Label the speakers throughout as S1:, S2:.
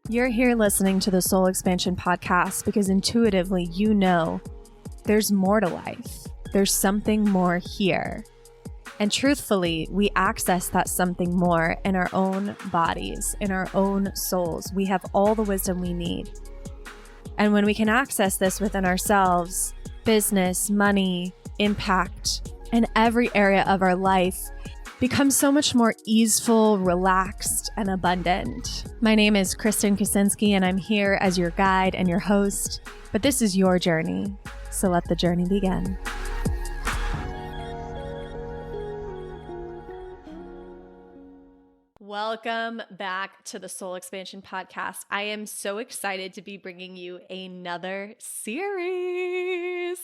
S1: You're here listening to the Soul Expansion Podcast because intuitively you know there's more to life. There's something more here. And truthfully, we access that something more in our own bodies, in our own souls. We have all the wisdom we need. And when we can access this within ourselves, business, money, impact, and every area of our life becomes so much more easeful, relaxed, and abundant. My name is Kristen Kaczynski, and I'm here as your guide and your host, but this is your journey, so let the journey begin. Welcome back to the Soul Expansion Podcast. I am so excited to be bringing you another series.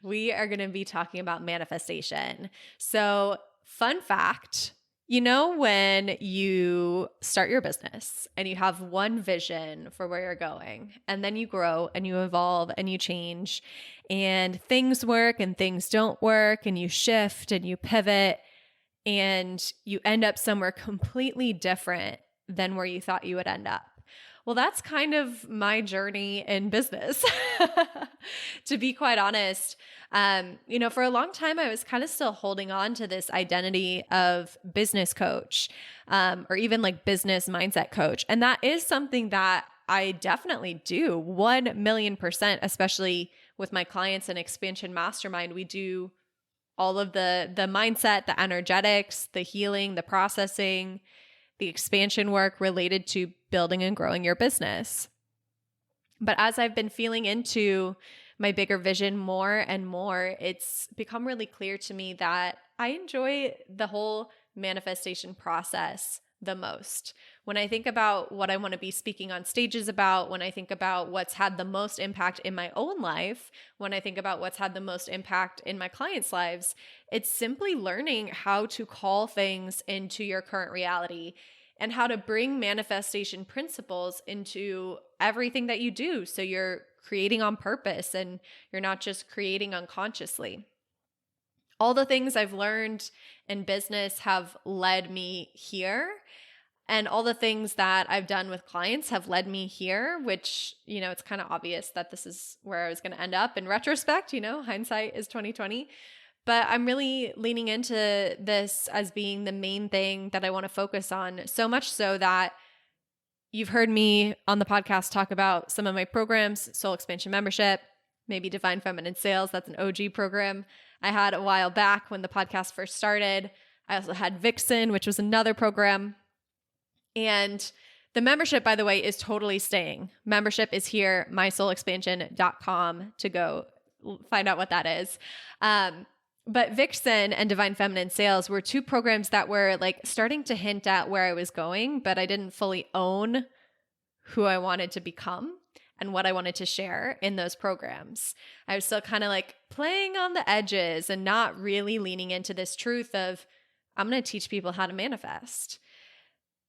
S1: We are going to be talking about manifestation. So, fun fact, you know when you start your business and you have one vision for where you're going, and then you grow and you evolve and you change, and things work and things don't work, and you shift and you pivot, and you end up somewhere completely different than where you thought you would end up. Well, that's kind of my journey in business, to be quite honest. For a long time, I was kind of still holding on to this identity of business coach, or even like business mindset coach. And that is something that I definitely do 1,000,000%, especially with my clients in Expansion Mastermind. We do all of the mindset, the energetics, the healing, the processing, the expansion work related to building and growing your business. But as I've been feeling into my bigger vision more and more, it's become really clear to me that I enjoy the whole manifestation process the most. When I think about what I want to be speaking on stages about, when I think about what's had the most impact in my own life, when I think about what's had the most impact in my clients' lives, it's simply learning how to call things into your current reality and how to bring manifestation principles into everything that you do. So you're creating on purpose and you're not just creating unconsciously. All the things I've learned in business have led me here. And all the things that I've done with clients have led me here, which, it's kind of obvious that this is where I was going to end up in retrospect, hindsight is 2020. But I'm really leaning into this as being the main thing that I want to focus on, so much so that you've heard me on the podcast talk about some of my programs, Soul Expansion Membership, maybe Divine Feminine Sales. That's an OG program I had a while back when the podcast first started. I also had Vixen, which was another program. And the membership, by the way, is totally staying. Membership is here, mysoulexpansion.com, to go find out what that is. But Vixen and Divine Feminine Sales were two programs that were like starting to hint at where I was going, but I didn't fully own who I wanted to become and what I wanted to share in those programs. I was still kind of like playing on the edges and not really leaning into this truth of, I'm going to teach people how to manifest.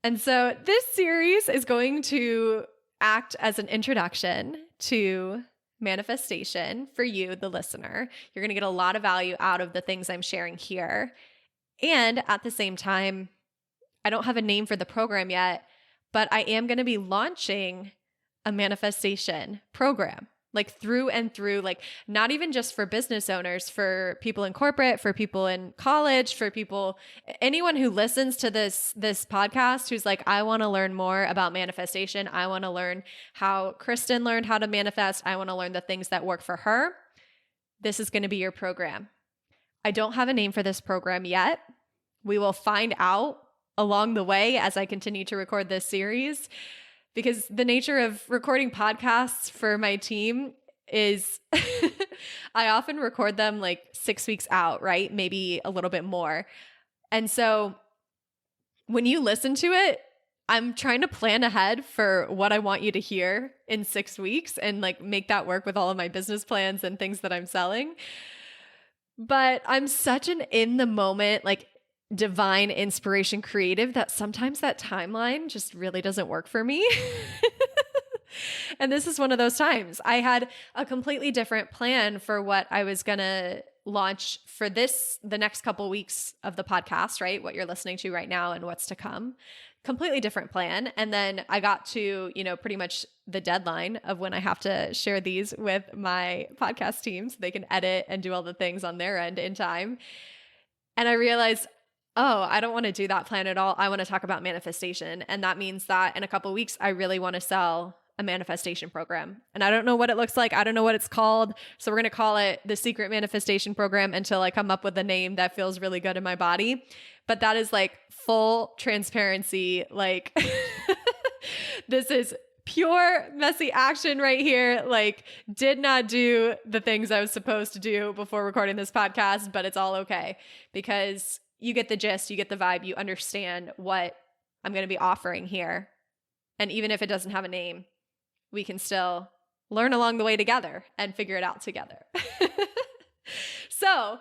S1: And so this series is going to act as an introduction to manifestation for you, the listener. You're going to get a lot of value out of the things I'm sharing here. And at the same time, I don't have a name for the program yet, but I am going to be launching a manifestation program, like through and through, like not even just for business owners, for people in corporate, for people in college, for people, anyone who listens to this podcast who's like, I want to learn more about manifestation. I want to learn how Kristen learned how to manifest. I want to learn the things that work for her. This is going to be your program. I don't have a name for this program yet. We will find out along the way as I continue to record this series. Because the nature of recording podcasts for my team is I often record them like 6 weeks out, right? Maybe a little bit more. And so when you listen to it, I'm trying to plan ahead for what I want you to hear in 6 weeks and like make that work with all of my business plans and things that I'm selling. But I'm such an in the moment, like divine inspiration creative that sometimes that timeline just really doesn't work for me. And this is one of those times. I had a completely different plan for what I was going to launch for the next couple weeks of the podcast, right? What you're listening to right now and what's to come. Completely different plan. And then I got to, pretty much the deadline of when I have to share these with my podcast team so they can edit and do all the things on their end in time. And I realized, oh, I don't want to do that plan at all. I want to talk about manifestation. And that means that in a couple of weeks, I really want to sell a manifestation program. And I don't know what it looks like. I don't know what it's called. So we're going to call it the Secret Manifestation Program until I come up with a name that feels really good in my body. But that is like full transparency. Like this is pure messy action right here. Like did not do the things I was supposed to do before recording this podcast, but it's all okay because you get the gist, you get the vibe, you understand what I'm going to be offering here. And even if it doesn't have a name, we can still learn along the way together and figure it out together. So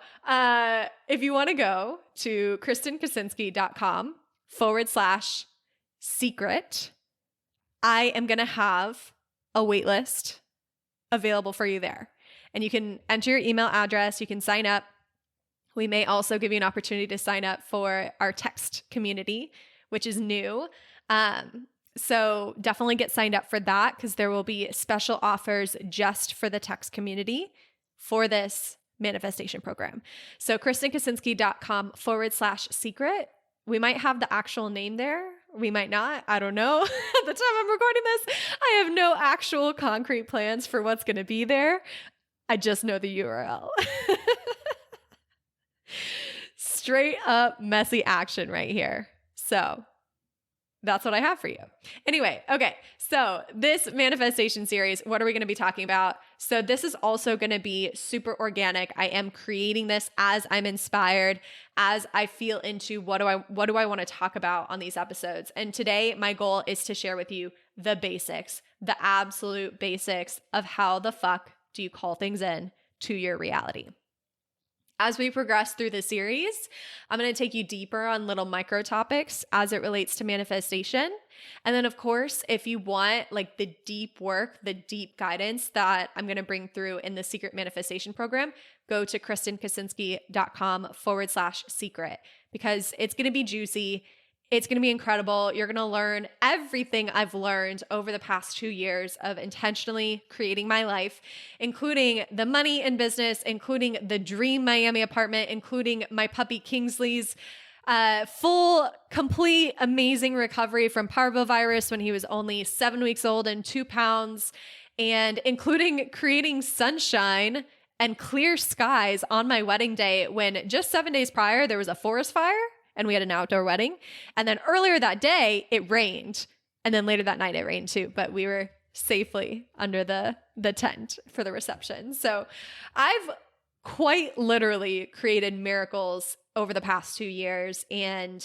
S1: if you want to go to KristenKaczynski.com/secret, I am going to have a wait list available for you there. And you can enter your email address. You can sign up. We may also give you an opportunity to sign up for our text community, which is new. So definitely get signed up for that because there will be special offers just for the text community for this manifestation program. So KristenKaczynski.com/secret. We might have the actual name there. We might not. I don't know. At the time I'm recording this, I have no actual concrete plans for what's going to be there. I just know the URL. Straight up messy action right here. So that's what I have for you. Anyway, okay. So this manifestation series, what are we going to be talking about? So this is also going to be super organic. I am creating this as I'm inspired, as I feel into what do I want to talk about on these episodes. And today my goal is to share with you the basics, the absolute basics of how the fuck do you call things in to your reality. As we progress through the series, I'm going to take you deeper on little micro topics as it relates to manifestation. And then, of course, if you want like the deep work, the deep guidance that I'm going to bring through in the Secret Manifestation Program, go to KristenKaczynski.com/secret because it's going to be juicy. It's going to be incredible. You're going to learn everything I've learned over the past 2 years of intentionally creating my life, including the money in business, including the dream Miami apartment, including my puppy Kingsley's full, complete, amazing recovery from parvovirus when he was only 7 weeks old and 2 pounds, and including creating sunshine and clear skies on my wedding day when just 7 days prior there was a forest fire. And we had an outdoor wedding. And then earlier that day, it rained. And then later that night, it rained too. But we were safely under the tent for the reception. So I've quite literally created miracles over the past 2 years. And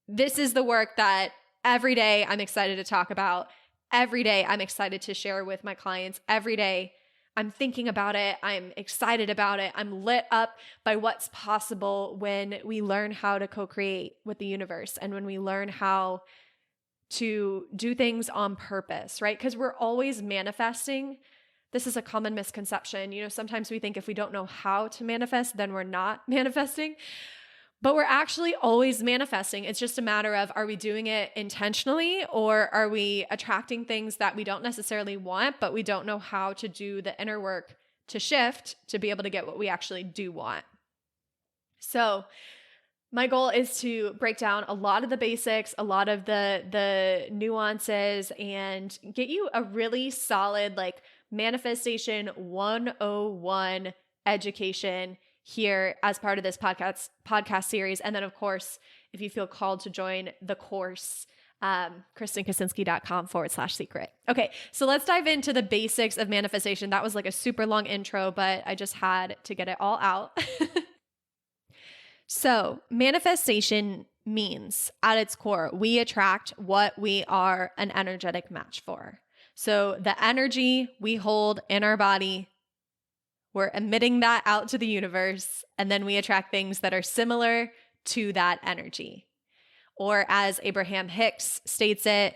S1: this is the work that every day I'm excited to talk about. Every day I'm excited to share with my clients. Every day I'm thinking about it. I'm excited about it. I'm lit up by what's possible when we learn how to co-create with the universe and when we learn how to do things on purpose, right? Because we're always manifesting. This is a common misconception. Sometimes we think if we don't know how to manifest, then we're not manifesting. But we're actually always manifesting. It's just a matter of, are we doing it intentionally or are we attracting things that we don't necessarily want, but we don't know how to do the inner work to shift to be able to get what we actually do want. So my goal is to break down a lot of the basics, a lot of the nuances, and get you a really solid manifestation 101 education here as part of this podcast series. And then, of course, if you feel called to join the course, KristenKaczynski.com/secret. Okay, so let's dive into the basics of manifestation. That was like a super long intro, but I just had to get it all out. So manifestation means at its core, we attract what we are an energetic match for. So the energy we hold in our body, we're emitting that out to the universe, and then we attract things that are similar to that energy. Or as Abraham Hicks states it,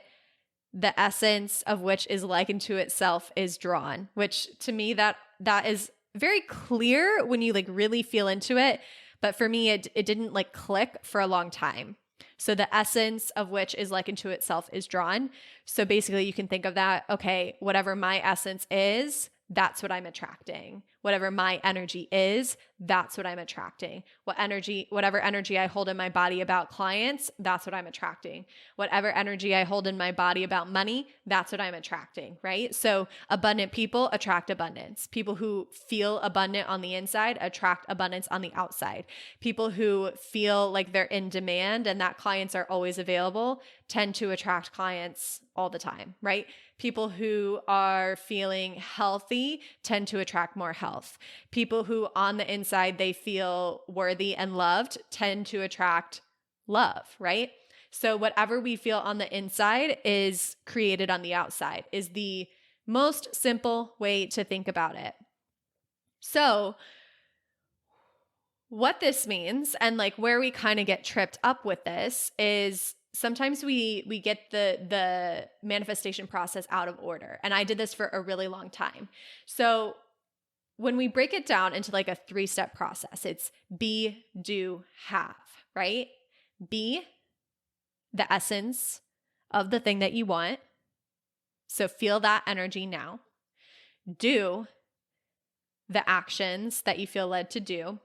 S1: the essence of which is likened to itself is drawn, which to me, that is very clear when you like really feel into it. But for me, it didn't like click for a long time. So the essence of which is like into itself is drawn. So basically you can think of that, okay, whatever my essence is, that's what I'm attracting. Whatever my energy is, that's what I'm attracting. Whatever energy I hold in my body about clients, that's what I'm attracting. Whatever energy I hold in my body about money, that's what I'm attracting, right? So abundant people attract abundance. People who feel abundant on the inside attract abundance on the outside. People who feel like they're in demand and that clients are always available tend to attract clients all the time, right? People who are feeling healthy tend to attract more health. People who on the inside they feel worthy and loved tend to attract love, right? So whatever we feel on the inside is created on the outside is the most simple way to think about it. So what this means and like where we kind of get tripped up with this is sometimes we get the manifestation process out of order. And I did this for a really long time. So when we break it down into like a 3-step process, it's be, do, have, right? Be the essence of the thing that you want. So feel that energy now. Do the actions that you feel led to do.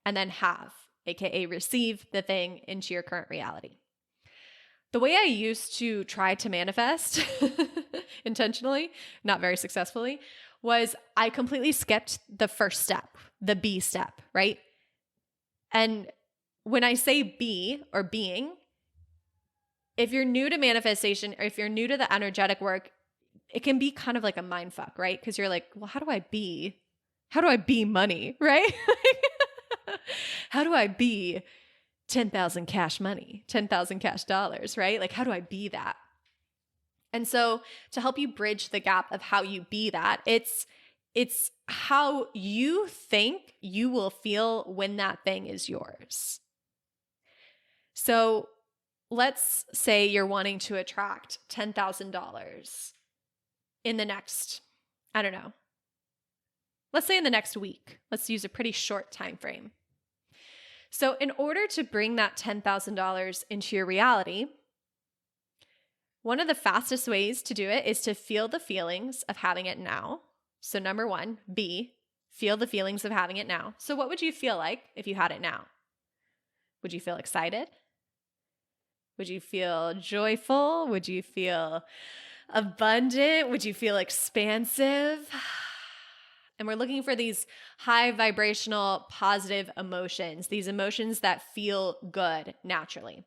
S1: And then have, aka receive the thing into your current reality. The way I used to try to manifest intentionally, not very successfully, was I completely skipped the first step, the be step, right? And when I say be or being, if you're new to manifestation or if you're new to the energetic work, it can be kind of like a mind fuck, right? Because you're like, well, how do I be money, right? How do I be 10,000 cash money, 10,000 cash dollars, right? Like, how do I be that? And so to help you bridge the gap of how you be that, it's how you think you will feel when that thing is yours. So let's say you're wanting to attract $10,000 in the next, I don't know, let's say in the next week. Let's use a pretty short time frame. So in order to bring that $10,000 into your reality, one of the fastest ways to do it is to feel the feelings of having it now. So number 1, feel the feelings of having it now. So what would you feel like if you had it now? Would you feel excited? Would you feel joyful? Would you feel abundant? Would you feel expansive? And we're looking for these high vibrational, positive emotions, these emotions that feel good naturally.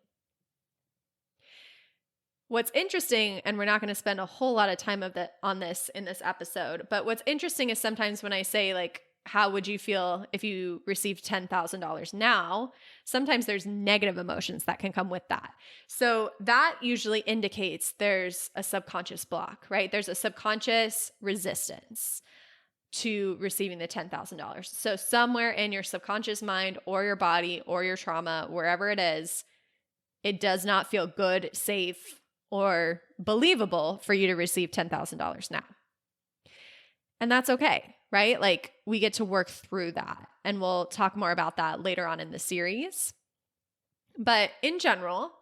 S1: What's interesting, and we're not going to spend a whole lot of time on this in this episode, but what's interesting is sometimes when I say like, how would you feel if you received $10,000 now? Sometimes there's negative emotions that can come with that. So that usually indicates there's a subconscious block, right? There's a subconscious resistance to receiving the $10,000. So somewhere in your subconscious mind or your body or your trauma, wherever it is, it does not feel good, safe, or believable for you to receive $10,000 now. And that's okay, right? Like we get to work through that. And we'll talk more about that later on in the series. But in general,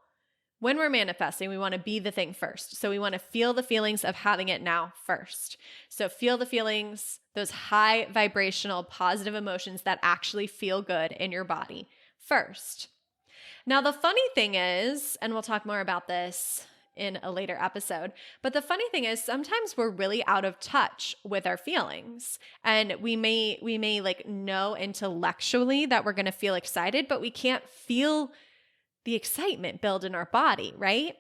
S1: when we're manifesting, we want to be the thing first. So we want to feel the feelings of having it now first. So feel the feelings, those high vibrational positive emotions that actually feel good in your body first. Now, the funny thing is, and we'll talk more about this in a later episode, but the funny thing is sometimes we're really out of touch with our feelings, and we may like know intellectually that we're going to feel excited, but we can't feel the excitement build in our body, right?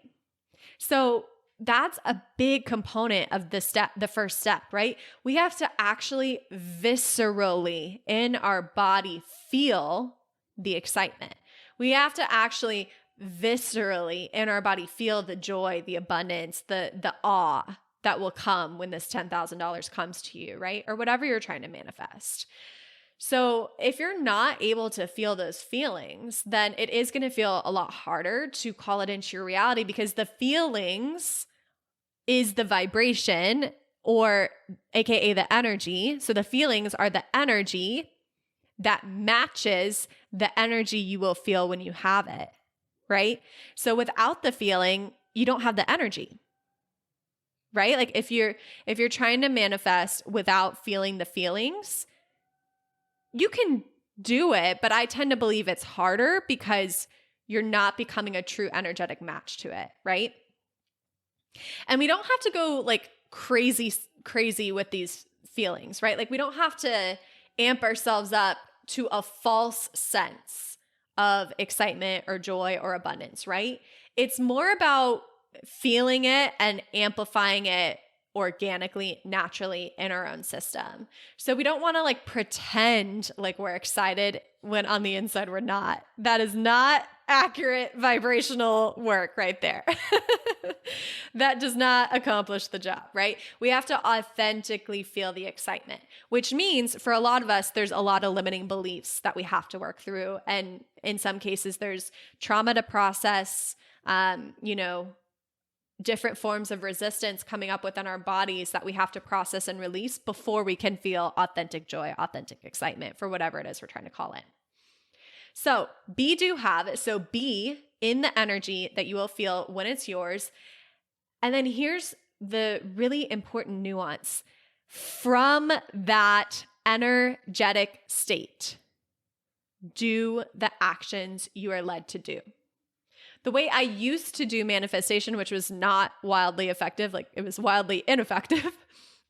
S1: So that's a big component of the first step, right? We have to actually viscerally in our body feel the excitement. We have to actually viscerally in our body feel the joy, the abundance, the awe that will come when this $10,000 comes to you, right? Or whatever you're trying to manifest. So if you're not able to feel those feelings, then it is going to feel a lot harder to call it into your reality, because the feelings is the vibration or AKA the energy. So the feelings are the energy that matches the energy you will feel when you have it, right? So without the feeling, you don't have the energy, right? Like if you're trying to manifest without feeling the feelings, you can do it, but I tend to believe it's harder because you're not becoming a true energetic match to it, right? And we don't have to go like crazy with these feelings, right? Like we don't have to amp ourselves up to a false sense of excitement or joy or abundance, right? It's more about feeling it and amplifying it organically, naturally in our own system. So we don't want to like pretend like we're excited when on the inside we're not. That is not accurate vibrational work right there. That does not accomplish the job, right? We have to authentically feel the excitement, which means for a lot of us, there's a lot of limiting beliefs that we have to work through. And in some cases, there's trauma to process, different forms of resistance coming up within our bodies that we have to process and release before we can feel authentic joy, authentic excitement for whatever it is we're trying to call it. So be, do, have. So be in the energy that you will feel when it's yours. And then here's the really important nuance. From that energetic state, do the actions you are led to do. The way I used to do manifestation, which was not wildly effective, like it was wildly ineffective,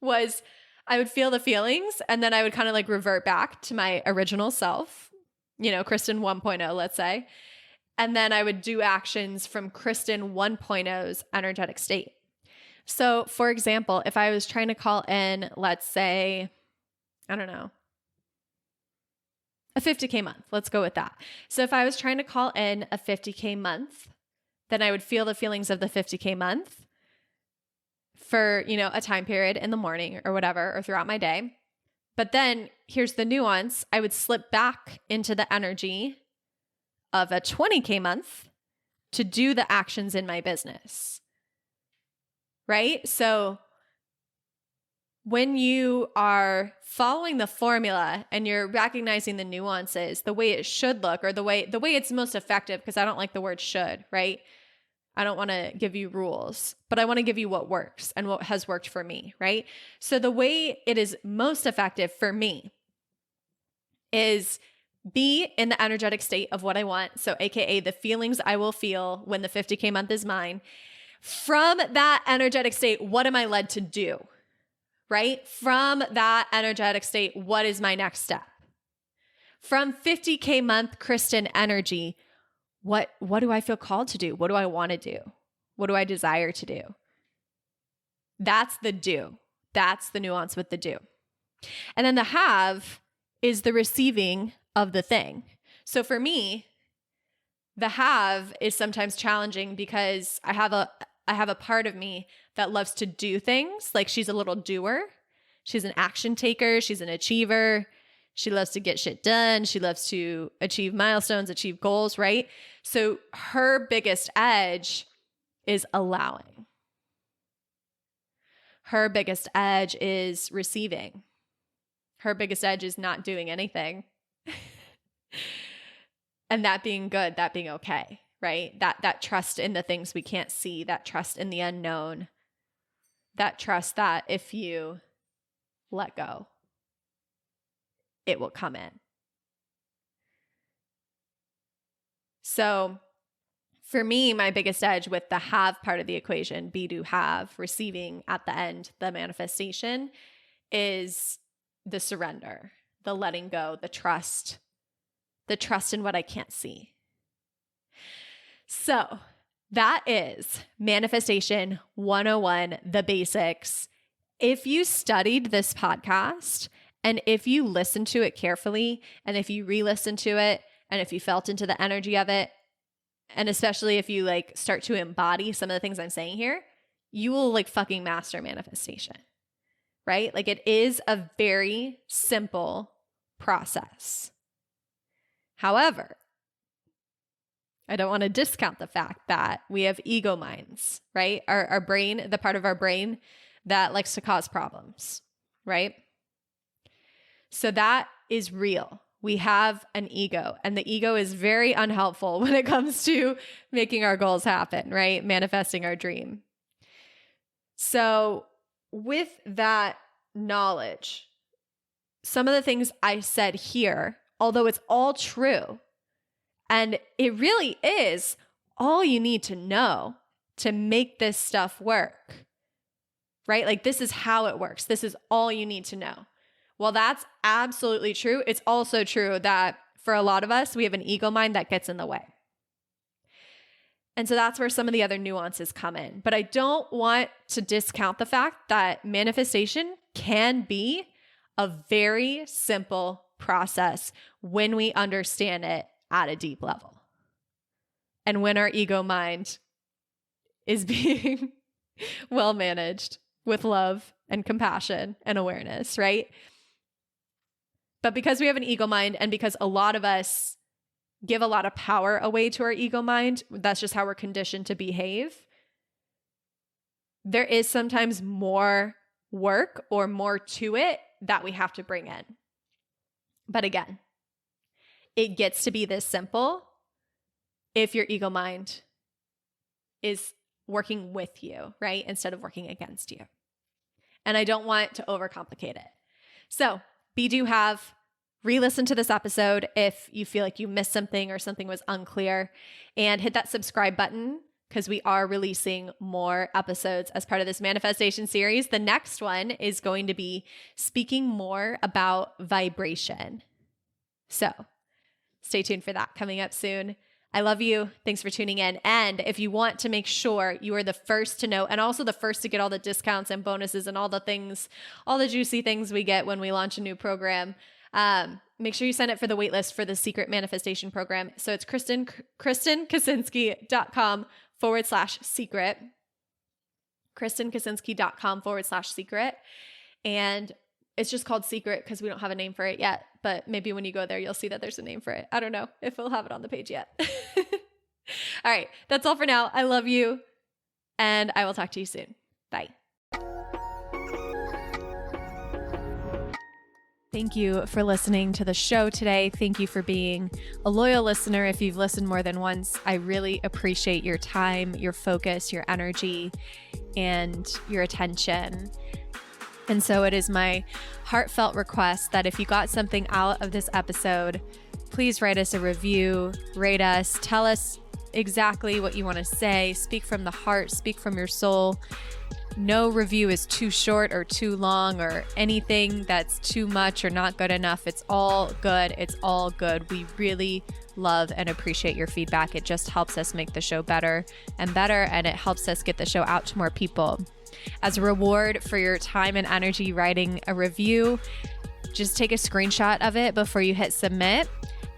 S1: was I would feel the feelings and then I would kind of like revert back to my original self, Kristen 1.0, let's say. And then I would do actions from Kristen 1.0's energetic state. So for example, if I was trying to call in, let's say, I don't know, a 50K month. Let's go with that. So if I was trying to call in a 50K month, then I would feel the feelings of the 50K month for, a time period in the morning or whatever, or throughout my day. But then here's the nuance. I would slip back into the energy of a 20K month to do the actions in my business, right? So when you are following the formula and you're recognizing the nuances, the way it should look, or the way it's most effective, because I don't like the word should, right? I don't want to give you rules, but I want to give you what works and what has worked for me, right? So the way it is most effective for me is be in the energetic state of what I want. So AKA the feelings I will feel when the 50K month is mine. From that energetic state, what am I led to do? Right? From that energetic state, what is my next step? From 50K month Kristen energy, what do I feel called to do? What do I want to do? What do I desire to do? That's the do. That's the nuance with the do. And then the have is the receiving of the thing. So for me, the have is sometimes challenging because I have a part of me that loves to do things. Like she's a little doer. She's an action taker. She's an achiever. She loves to get shit done. She loves to achieve milestones, achieve goals, right? So her biggest edge is allowing. Her biggest edge is receiving. Her biggest edge is not doing anything. And that being good, that being okay, right? That trust in the things we can't see, that trust in the unknown, that trust that if you let go, it will come in. So for me, my biggest edge with the have part of the equation, be, do, have, receiving at the end, the manifestation, is the surrender, the letting go, the trust in what I can't see. So that is Manifestation 101, the basics. If you studied this podcast and if you listened to it carefully and if you re-listened to it and if you felt into the energy of it, and especially if you like start to embody some of the things I'm saying here, you will like fucking master manifestation, right? Like it is a very simple process. However, I don't want to discount the fact that we have ego minds, right? Our brain, the part of our brain that likes to cause problems, right? So that is real. We have an ego, and the ego is very unhelpful when it comes to making our goals happen, right? Manifesting our dream. So with that knowledge, some of the things I said here, although it's all true, and it really is all you need to know to make this stuff work, right? Like, this is how it works. This is all you need to know. Well, that's absolutely true. It's also true that for a lot of us, we have an ego mind that gets in the way. And so that's where some of the other nuances come in. But I don't want to discount the fact that manifestation can be a very simple process when we understand it at a deep level. And when our ego mind is being well managed with love and compassion and awareness, right? But because we have an ego mind, and because a lot of us give a lot of power away to our ego mind, that's just how we're conditioned to behave. There is sometimes more work or more to it that we have to bring in. But again, it gets to be this simple if your ego mind is working with you, right? Instead of working against you. And I don't want to overcomplicate it. So do have re-listen to this episode if you feel like you missed something or something was unclear, and hit that subscribe button because we are releasing more episodes as part of this manifestation series. The next one is going to be speaking more about vibration. So stay tuned for that coming up soon. I love you. Thanks for tuning in. And if you want to make sure you are the first to know, and also the first to get all the discounts and bonuses and all the things, all the juicy things we get when we launch a new program, make sure you sign up for the waitlist for the Secret Manifestation Program. So it's KristenKaczynski.com/secret. KristenKaczynski.com/secret. And it's just called Secret because we don't have a name for it yet. But maybe when you go there, you'll see that there's a name for it. I don't know if we'll have it on the page yet. All right. That's all for now. I love you. And I will talk to you soon. Bye. Thank you for listening to the show today. Thank you for being a loyal listener. If you've listened more than once, I really appreciate your time, your focus, your energy, and your attention. And so it is my heartfelt request that if you got something out of this episode, please write us a review, rate us, tell us exactly what you want to say, speak from the heart, speak from your soul. No review is too short or too long or anything that's too much or not good enough. It's all good. It's all good. We really love and appreciate your feedback. It just helps us make the show better and better, and it helps us get the show out to more people. As a reward for your time and energy writing a review, just take a screenshot of it before you hit submit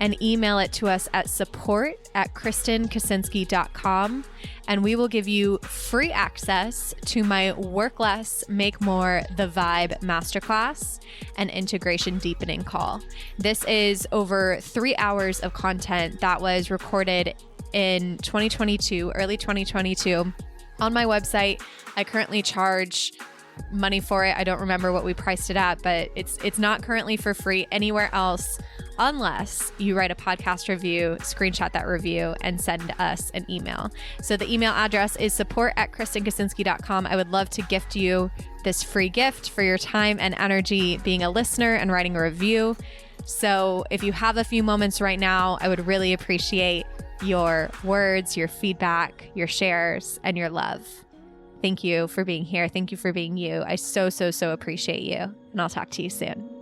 S1: and email it to us at support@KristenKaczynski.com, and we will give you free access to my Work Less, Make More, The Vibe Masterclass and Integration Deepening Call. This is over 3 hours of content that was recorded in 2022, early 2022. On my website, I currently charge money for it. I don't remember what we priced it at, but it's not currently for free anywhere else unless you write a podcast review, screenshot that review, and send us an email. So the email address is support@KristenKaczynski.com. I would love to gift you this free gift for your time and energy being a listener and writing a review. So if you have a few moments right now, I would really appreciate your words, your feedback, your shares, and your love. Thank you for being here. Thank you for being you. I so appreciate you. And I'll talk to you soon.